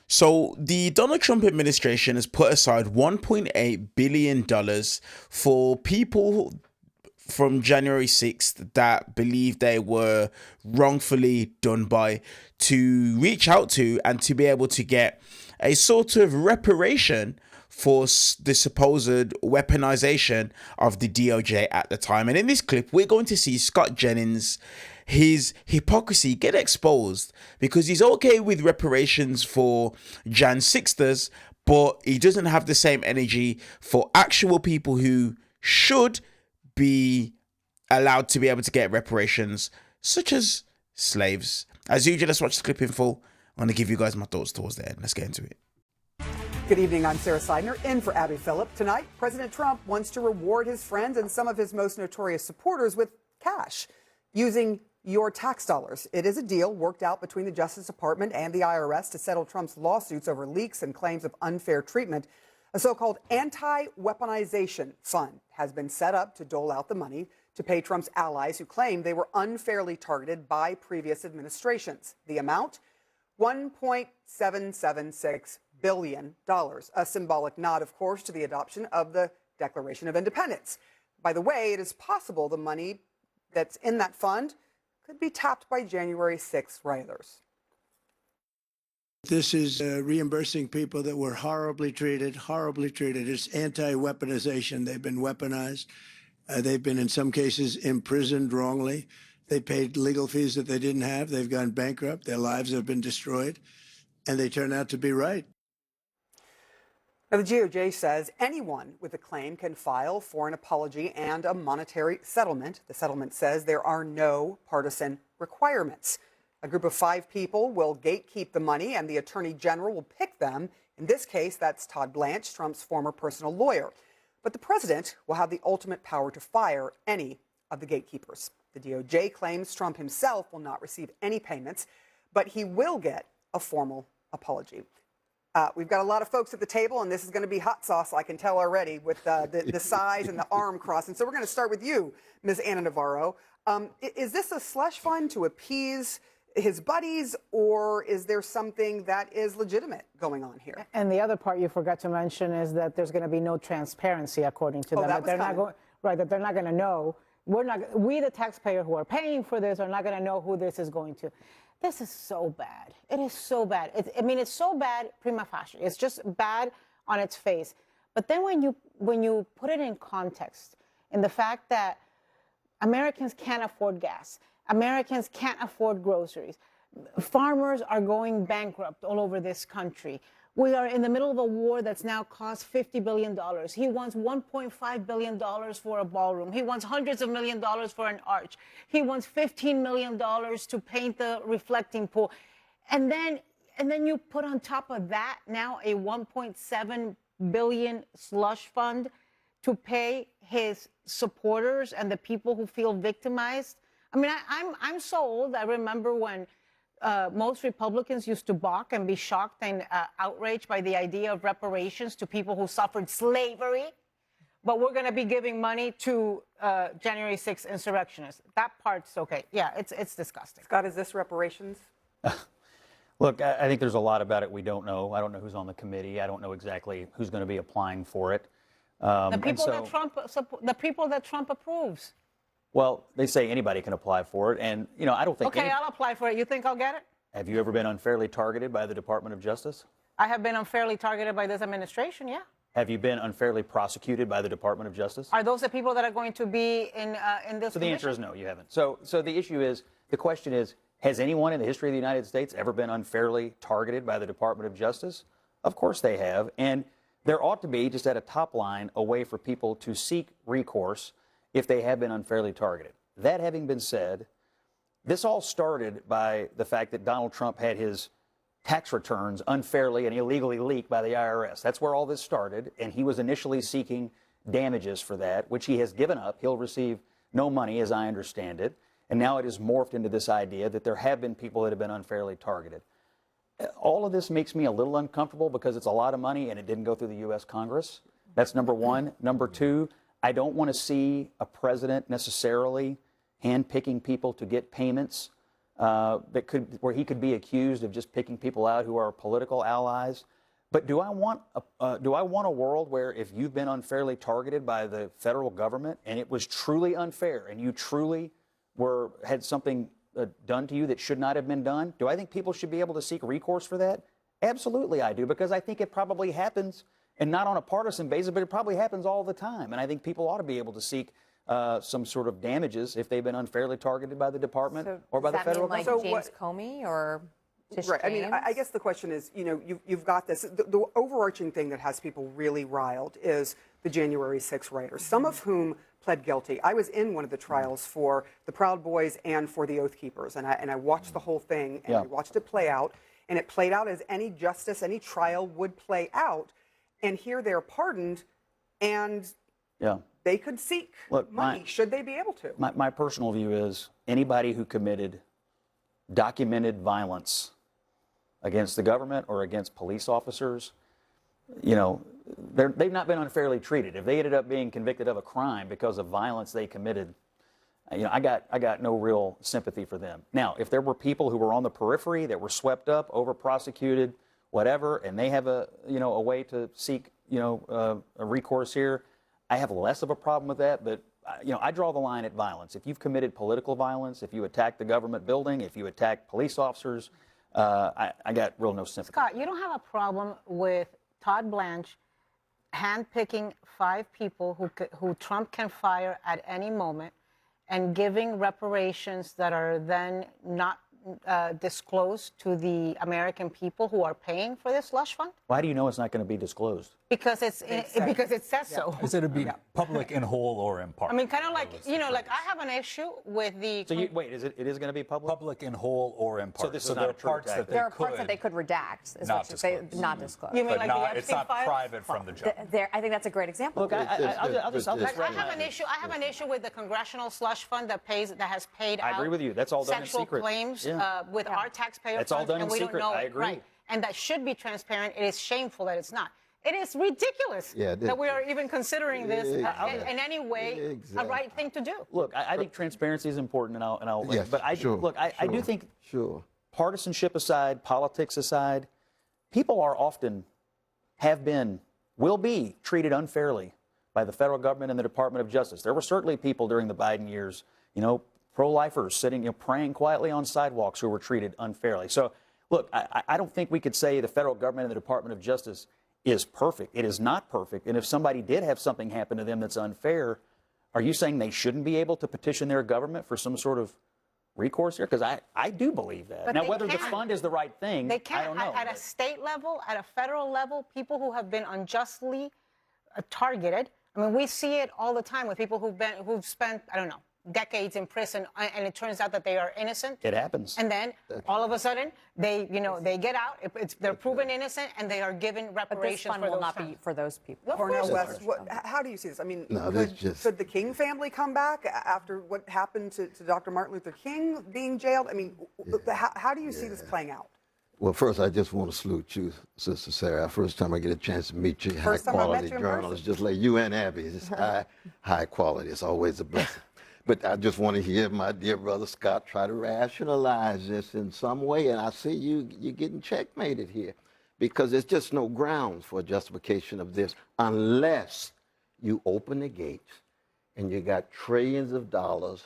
So the Donald Trump administration has put aside $1.8 billion for people from January 6th that believe they were wrongfully done by, to reach out to and to be able to get a sort of reparation for the supposed weaponization of the DOJ at the time. And in this clip, we're going to see Scott Jennings, his hypocrisy get exposed, because he's okay with reparations for Jan 6ers, but he doesn't have the same energy for actual people who should be allowed to be able to get reparations, such as slaves. As usual, let's watch the clip in full. I'm going to give you guys my thoughts towards the end. Let's get into it. Good evening, I'm Sarah Seidner, in for Abby Phillip. Tonight, President Trump wants to reward his friends and some of his most notorious supporters with cash, using your tax dollars. It is a deal worked out between the Justice Department and the IRS to settle Trump's lawsuits over leaks and claims of unfair treatment. A so-called anti-weaponization fund has been set up to dole out the money to pay Trump's allies who claim they were unfairly targeted by previous administrations. The amount? $1.776 billion, a symbolic nod, of course, to the adoption of the Declaration of Independence. By the way, it is possible the money that's in that fund could be tapped by January 6th rioters. This is reimbursing people that were horribly treated, horribly treated. It's anti-weaponization. They've been weaponized. They've been, in some cases, imprisoned wrongly. They paid legal fees that they didn't have. They've gone bankrupt. Their lives have been destroyed. And they turn out to be right. Now, the DOJ says anyone with a claim can file for an apology and a monetary settlement. The settlement says there are no partisan requirements. A group of 5 people will gatekeep the money, and the Attorney General will pick them. In this case, that's Todd Blanche, Trump's former personal lawyer. But the president will have the ultimate power to fire any of the gatekeepers. The DOJ claims Trump himself will not receive any payments, but he will get a formal apology. We've got a lot of folks at the table, and this is going to be hot sauce, I can tell already, with the size and the arm crossing. So we're going to start with you, Ms. Anna Navarro. Is this a slush fund to appease his buddies, or is there something that is legitimate going on here? And the other part you forgot to mention is that there's going to be no transparency, according to them. That they're not going, right, that they're not going to know. We, the taxpayer who are paying for this, are not going to know who this is going to. This is so bad. It is so bad. It's so bad prima facie. It's just bad on its face. But then when you put it in context, in the fact that Americans can't afford gas, Americans can't afford groceries, farmers are going bankrupt all over this country. We are in the middle of a war that's now cost $50 billion. He wants $1.5 billion for a ballroom. He wants hundreds of millions of dollars for an arch. He wants $15 million to paint the reflecting pool. And then you put on top of that now a $1.7 billion slush fund to pay his supporters and the people who feel victimized. I mean, I'm so old. I remember when most Republicans used to balk and be shocked and outraged by the idea of reparations to people who suffered slavery. But we're going to be giving money to January 6th insurrectionists. That part's okay. Yeah, it's disgusting. Scott, is this reparations? Look, I think there's a lot about it we don't know. I don't know who's on the committee. I don't know exactly who's going to be applying for it. The people that Trump approves. Well, they say anybody can apply for it, and I don't think. Okay, I'll apply for it. You think I'll get it? Have you ever been unfairly targeted by the Department of Justice? I have been unfairly targeted by this administration. Yeah. Have you been unfairly prosecuted by the Department of Justice? Are those the people that are going to be in this? So the answer is no, you haven't. So the question is, has anyone in the history of the United States ever been unfairly targeted by the Department of Justice? Of course they have, and there ought to be, just at a top line, a way for people to seek recourse if they have been unfairly targeted. That having been said, this all started by the fact that Donald Trump had his tax returns unfairly and illegally leaked by the IRS. That's where all this started, and he was initially seeking damages for that, which he has given up. He'll receive no money, as I understand it, and now it has morphed into this idea that there have been people that have been unfairly targeted. All of this makes me a little uncomfortable because it's a lot of money and it didn't go through the U.S. Congress. That's number one. Number two, I don't want to see a president necessarily handpicking people to get payments where he could be accused of just picking people out who are political allies. But do I want a world where if you've been unfairly targeted by the federal government and it was truly unfair and you truly had something done to you that should not have been done, do I think people should be able to seek recourse for that? Absolutely I do, because I think it probably happens, and not on a partisan basis, but it probably happens all the time. And I think people ought to be able to seek some sort of damages if they've been unfairly targeted by the department or by the federal government. Like James Comey or Tish Right. James? I mean, I guess the question is, you've got this. The overarching thing that has people really riled is the January 6th rioters, some of whom pled guilty. I was in one of the trials for the Proud Boys and for the Oath Keepers, and I watched the whole thing, and I watched it play out, and it played out as any justice, any trial would play out. And here they're pardoned, and they could seek money, should they be able to. My personal view is anybody who committed documented violence against the government or against police officers, they've not been unfairly treated. If they ended up being convicted of a crime because of violence they committed, I got no real sympathy for them. Now, if there were people who were on the periphery that were swept up, over prosecuted, whatever, and they have a way to seek a recourse here, I have less of a problem with that. But I draw the line at violence. If you've committed political violence, if you attack the government building, if you attack police officers, I got real no sympathy. Scott, you don't have a problem with Todd Blanche handpicking 5 people who Trump can fire at any moment and giving reparations that are then not disclosed to the American people who are paying for this slush fund? Why do you know it's not going to be disclosed? Because because it says so. Is it to be public in whole or in part? I mean, kind of like, like I have an issue with the... So wait, it is going to be public? Public in whole or in part. So this is not a true tactic. There are parts that they could redact, is what you say, not disclose. You mean But like the it's Epstein not files? private from the jump. I think that's a great example. Look, I'll just I have an issue with the congressional slush fund that has paid out. I agree with you. That's all done in sexual secret. claims with our taxpayer That's all funds, done and in we secret. don't know I it. agree. Right. And that should be transparent. It is shameful that it's not. It is ridiculous that we are even considering this in any way a right thing to do. Look, I think transparency is important, and I'll Yes, but I do think partisanship aside, politics aside, people are often, will be treated unfairly by the federal government and the Department of Justice. There were certainly people during the Biden years, pro-lifers sitting, praying quietly on sidewalks who were treated unfairly. So, look, I don't think we could say the federal government and the Department of Justice is perfect. It is not perfect. And if somebody did have something happen to them that's unfair, are you saying they shouldn't be able to petition their government for some sort of recourse here? Because I do believe that. But now, whether the fund is the right thing, they can't. I don't know. At a state level, at a federal level, people who have been unjustly targeted. I mean, we see it all the time with people who've spent, I don't know, decades in prison, and it turns out that they are innocent. It happens. And then all of a sudden they get out. They're proven innocent, and they are given reparations. But this fund will not be for those people. Cornel West, how do you see this? I mean, could the King family come back after what happened to Dr. Martin Luther King being jailed? I mean, how do you see this playing out? Well, first, I just want to salute you, Sister Sarah. First time I get a chance to meet you, First time I met high-quality you in journalists, just like you and Abby. It's high quality. It's always a blessing. But I just want to hear my dear brother Scott try to rationalize this in some way, and I see you're getting checkmated here, because there's just no grounds for justification of this unless you open the gates and you got trillions of dollars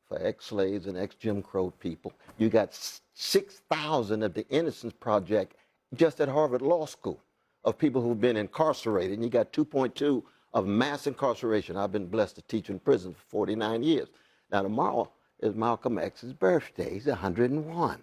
for ex-slaves and ex-Jim Crow people. You got 6,000 of the Innocence Project just at Harvard Law School of people who've been incarcerated, and you got 2.2 of mass incarceration. I've been blessed to teach in prison for 49 years. Now, tomorrow is Malcolm X's birthday. He's 101.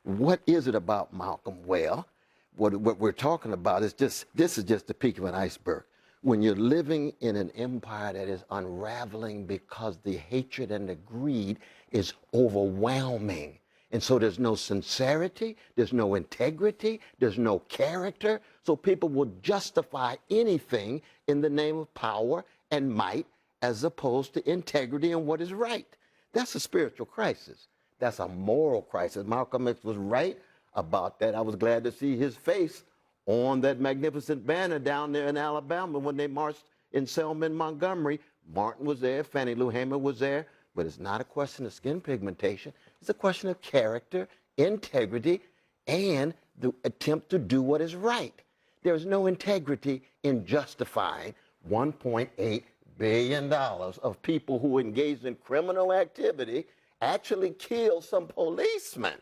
What is it about Malcolm? Well, what we're talking about is this is just the peak of an iceberg. When you're living in an empire that is unraveling because the hatred and the greed is overwhelming. And so there's no sincerity, there's no integrity, there's no character. So people will justify anything in the name of power and might as opposed to integrity and what is right. That's a spiritual crisis. That's a moral crisis. Malcolm X was right about that. I was glad to see his face on that magnificent banner down there in Alabama when they marched in Selma and Montgomery. Martin was there, Fannie Lou Hamer was there. But it's not a question of skin pigmentation. It's a question of character, integrity, and the attempt to do what is right. There's no integrity in justifying $1.8 billion of people who engaged in criminal activity actually kill some policemen.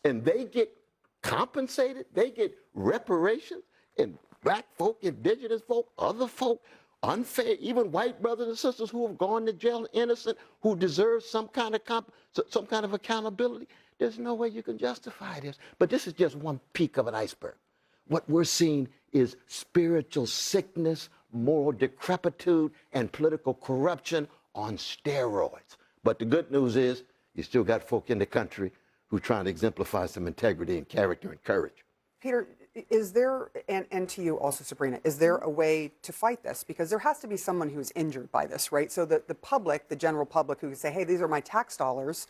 And they get compensated, they get reparations, and black folk, indigenous folk, other folk, unfair, even white brothers and sisters who have gone to jail innocent, who deserve some kind of accountability. There's no way you can justify this. But this is just one peak of an iceberg. What we're seeing is spiritual sickness, moral decrepitude, and political corruption on steroids. But the good news is you still got folk in the country who are trying to exemplify some integrity and character and courage. Peter, is there, and to you also, Sabrina, is there a way to fight this? Because there has to be someone who's injured by this, right? So the public, the general public who can say, hey, these are my tax dollars,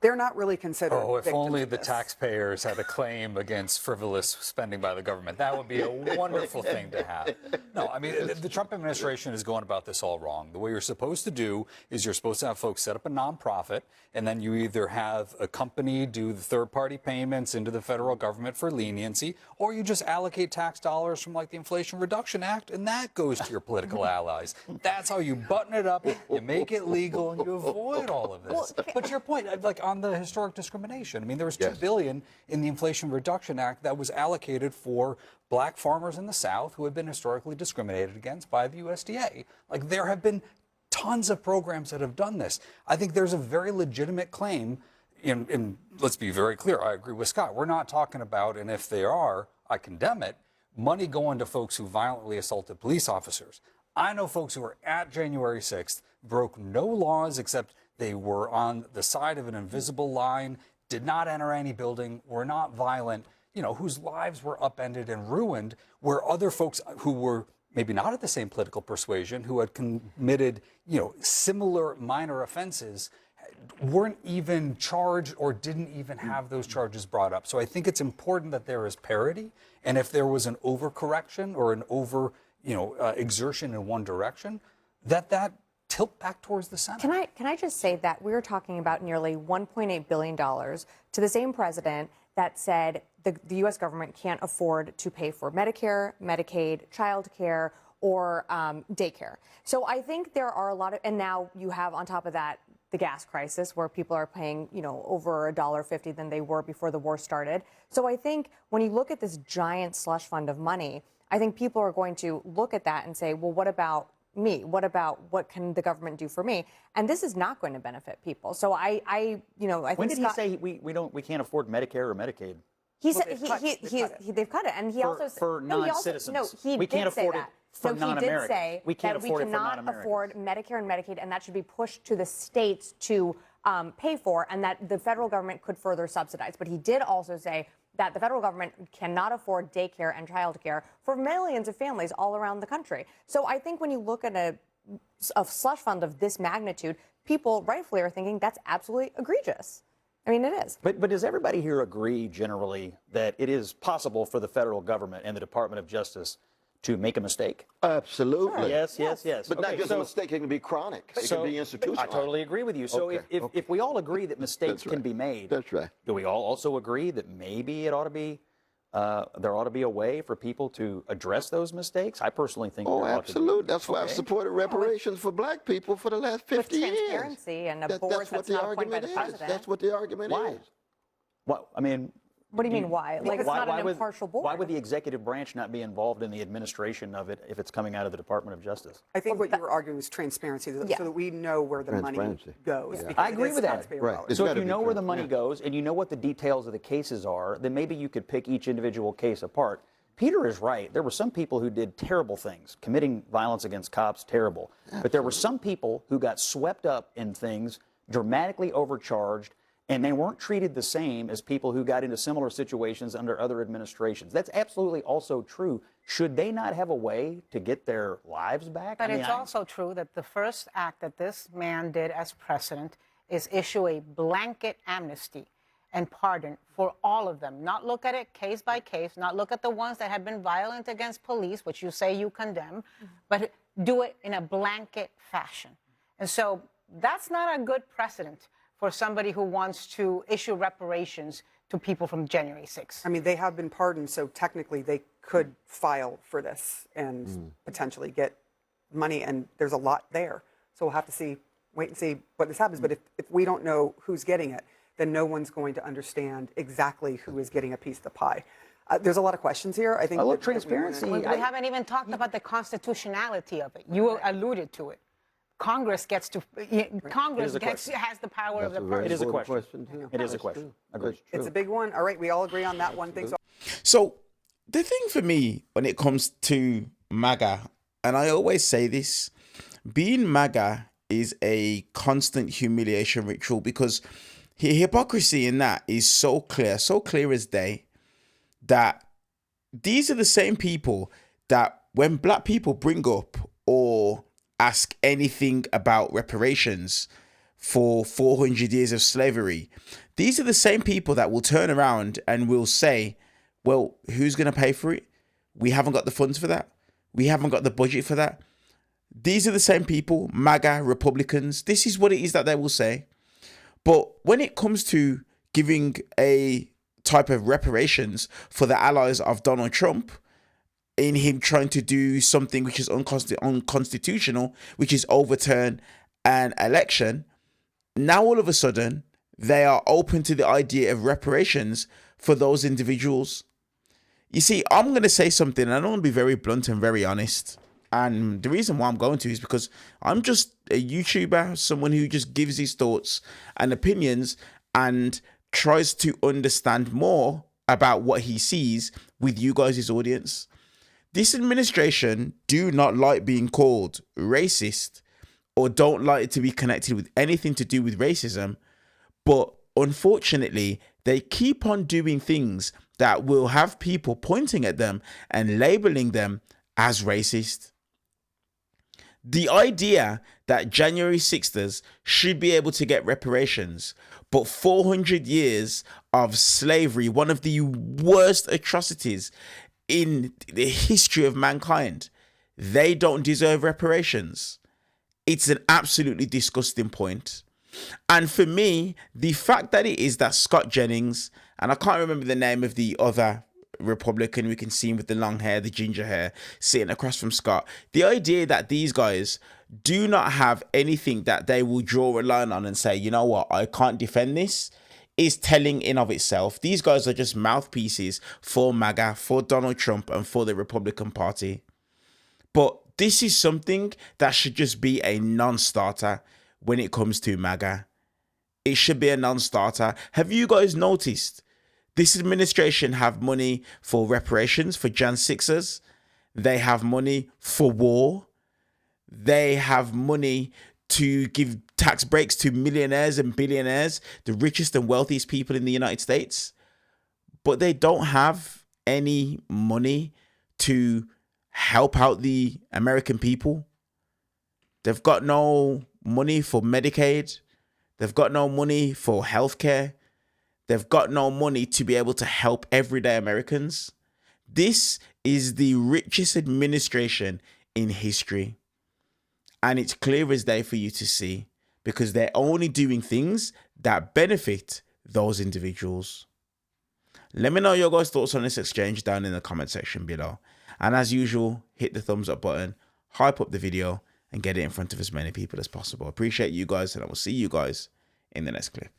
they're not really considered if victims only of the this. taxpayers had a claim against frivolous spending by the government. That would be a wonderful thing to have. No, I mean, the Trump administration is going about this all wrong. The way you're supposed to do is you're supposed to have folks set up a nonprofit, and then you either have a company do the third-party payments into the federal government for leniency, or you just allocate tax dollars from like the Inflation Reduction Act, and that goes to your political allies. That's how you button it up, you make it legal, and you avoid all of this. But to your point, like on the historic discrimination, I mean, there was $2 billion in the Inflation Reduction Act that was allocated for black farmers in the South who had been historically discriminated against by the USDA. Like, there have been tons of programs that have done this. I think there's a very legitimate claim, and let's be very clear, I agree with Scott. We're not talking about, and if they are, I condemn it, money going to folks who violently assaulted police officers. I know folks who were at January 6th, broke no laws except they were on the side of an invisible line, did not enter any building, were not violent, whose lives were upended and ruined, where other folks who were maybe not at the same political persuasion, who had committed, similar minor offenses, weren't even charged or didn't even have those charges brought up. So I think it's important that there is parity, and if there was an overcorrection or an exertion in one direction, that tilt back towards the center. Can I just say that we're talking about nearly $1.8 billion to the same president that said the U.S. government can't afford to pay for Medicare, Medicaid, child care, or daycare. So I think there are a lot of, and now you have on top of that the gas crisis where people are paying, over $1.50 than they were before the war started. So I think when you look at this giant slush fund of money, I think people are going to look at that and say, well, what about me? What can the government do for me? And this is not going to benefit people. So I think when did he say we can't afford Medicare or Medicaid? He said they've cut it, and he also for non-citizens. We can't afford it for non-Americans. He did say we can't that afford we cannot afford Medicare and Medicaid, and that should be pushed to the states to pay for, and that the federal government could further subsidize. But he did also say that the federal government cannot afford daycare and childcare for millions of families all around the country. So I think when you look at a slush fund of this magnitude, people rightfully are thinking that's absolutely egregious. I mean, it is. But does everybody here agree generally that it is possible for the federal government and the Department of Justice to make a mistake? Absolutely. Sure. Yes. But not just a mistake, it can be chronic. It can be institutional. I totally agree with you. So if we all agree that mistakes can be made, that's right. Do we all also agree that maybe it ought to be there ought to be a way for people to address those mistakes? I personally think there ought to be. Absolutely. That's why I've supported reparations for black people for the last 50 years. With transparency and a board that's not appointed by the president. That's what the argument is. Well, I mean, what do you mean why? Like it's not an impartial board. Why would the executive branch not be involved in the administration of it if it's coming out of the Department of Justice? I think what you were arguing was transparency, so that we know where the money goes. Yeah. I agree with that. Right. So if you know where the money goes and you know what the details of the cases are, then maybe you could pick each individual case apart. Peter is right. There were some people who did terrible things, committing violence against cops, terrible. Absolutely. But there were some people who got swept up in things, dramatically overcharged, and they weren't treated the same as people who got into similar situations under other administrations. That's absolutely also true. Should they not have a way to get their lives back? But it's also true that the first act that this man did as president is issue a blanket amnesty and pardon for all of them. Not look at it case by case, not look at the ones that have been violent against police, which you say you condemn, but do it in a blanket fashion. And so that's not a good precedent for somebody who wants to issue reparations to people from January 6th. I mean, they have been pardoned, so technically they could file for this and potentially get money, and there's a lot there. So we'll have to wait and see what this happens. But if we don't know who's getting it, then no one's going to understand exactly who is getting a piece of the pie. There's a lot of questions here. I think transparency. We haven't even talked about the constitutionality of it. You alluded to it. Congress has the power of the purse. It is a question. It is a question. Agreed. It's a big one. All right, we all agree on that one thing. So the thing for me when it comes to MAGA, and I always say this, being MAGA is a constant humiliation ritual, because hypocrisy in that is so clear as day, that these are the same people that when black people bring up or ask anything about reparations for 400 years of slavery, these are the same people that will turn around and will say, well, who's going to pay for it? We haven't got the funds for that. We haven't got the budget for that. These are the same people, MAGA, Republicans. This is what it is that they will say. But when it comes to giving a type of reparations for the allies of Donald Trump, in him trying to do something which is unconstitutional, which is overturn an election, now all of a sudden they are open to the idea of reparations for those individuals. You see, I'm going to say something, and I don't want to be very blunt and very honest. And the reason why I'm going to is because I'm just a YouTuber, someone who just gives his thoughts and opinions and tries to understand more about what he sees with you guys' audience. This administration do not like being called racist or don't like it to be connected with anything to do with racism. But unfortunately, they keep on doing things that will have people pointing at them and labeling them as racist. The idea that January 6thers should be able to get reparations, but 400 years of slavery, one of the worst atrocities in the history of mankind, they don't deserve reparations. It's an absolutely disgusting point. And for me, the fact that it is that Scott Jennings, and I can't remember the name of the other Republican, we can see him with the long hair, the ginger hair, sitting across from Scott. The idea that these guys do not have anything that they will draw a line on and say, you know what, I can't defend this, is telling in of itself. These guys are just mouthpieces for MAGA, for Donald Trump, and for the Republican Party. But this is something that should just be a non-starter when it comes to MAGA. It should be a non-starter. Have you guys noticed this administration have money for reparations for Jan 6ers? They have money for war. They have money to give tax breaks to millionaires and billionaires, the richest and wealthiest people in the United States. But they don't have any money to help out the American people. They've got no money for Medicaid. They've got no money for healthcare. They've got no money to be able to help everyday Americans. This is the richest administration in history. And it's clear as day for you to see, because they're only doing things that benefit those individuals. Let me know your guys' thoughts on this exchange down in the comment section below. And as usual, hit the thumbs up button, hype up the video, and get it in front of as many people as possible. Appreciate you guys, and I will see you guys in the next clip.